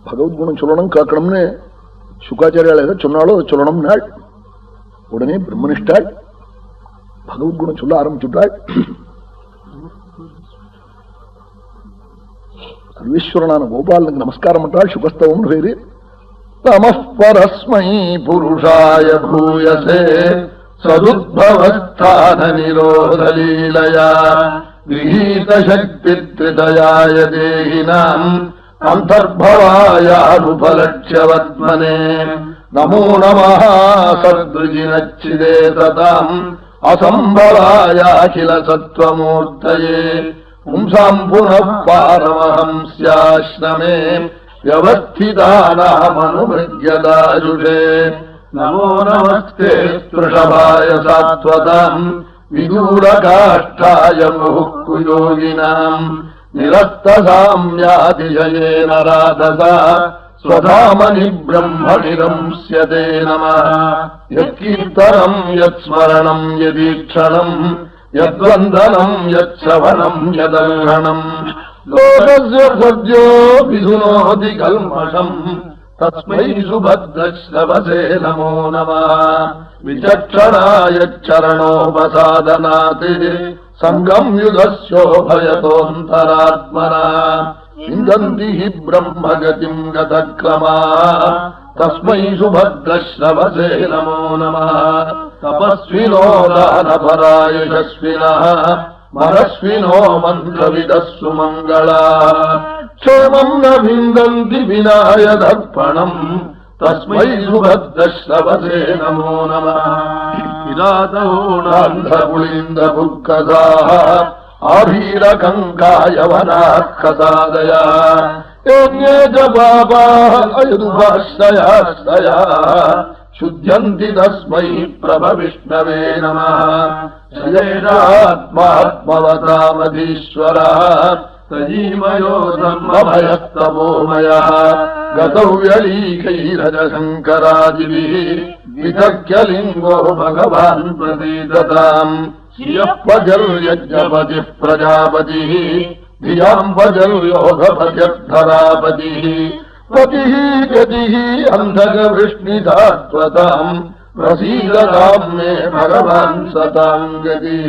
பகவத்குணம் சொல்லணும் காக்கணும்னு சுகாச்சாரியால் எதை சொன்னாலும் அதை சொல்லணும் நாள். உடனே பிரம்மனிஷ்டாள் பகவத்குணம் சொல்ல ஆரம்பிச்சுட்டாள். சர்வேஸ்வரனான கோபாலனுக்கு நமஸ்காரம் பண்றாள். சுகஸ்தவம்னு பேரு. நமः பரஸ்மை புருஷாய பூயசே சதுத்பவஸ்தான நிரோதலீலயா விஹீத சக்தி த்ரிதயாய தேகினாம் அந்தர்பவாயானுபலட்சவத்மனே நமோ நமः சத்ருஜினச்சிதே ததாம் அசம்பவாயாகில சத்வமூர்த்தயே பும்சாம் புனః பாரமஹம்ஸ்யாஸ்ரமே व्यवस्थितानामनुमृग्यदाजुषे नमो नमस्ते वृषभाय सात्वताम् विदूरकाष्ठाय मुहुक्कुयोगिनाम् निरस्तसाम्यातिशयेन राधसा स्वधामनि ब्रह्मणि रंस्यते नमः यत्कीर्तनम् यत्स्मरणम् यदीक्षणम् यद्वन्दनम् यच्छवनम् यदर्हणम् लोकस्य सद्यो विधुनोति कल्मषम् तस्मै सुभद्रश्रवसे नमो नमः विचक्षणाय चरणोपसादनात् सङ्गम् युधस्योभयतोऽन्तरात्मना विन्दन्ति हि ब्रह्मगतिम् गतक्रमा तस्मै सुभद्रश्रवसे नमो नमः तपस्विनो दानपरा यशस्विनः मनस्विनो मन्त्रविदः सुमङ्गला क्षेमम् न विन्दन्ति विनाय दर्पणम् तस्मै सुभद्रश्रवसे नमो नमः विरातोणान्धपुलिन्दपुक्कसाः आभीरकङ्कायवनाः कसादया योग्ये च पापाः अयदुभाश्रयाश्रया शुद्ध्यन्ति तस्मै प्रभविष्णवे नमः जयेनात्मात्मवतामधीश्वरः तजीमयो धर्मभयस्तपोमयः गतौ व्यलीकैरजशङ्करादिभिः वितक्यलिङ्गो भगवान् प्रसीदताम् श्रियःपजर्यज्ञपतिः प्रजापतिः धियाम् पजर्योगपत्यर्थरापतिः पतिः गतिः अन्धकवृष्णिधात्वताम् प्रसीदताम् मे भगवान् सताम् गतिः।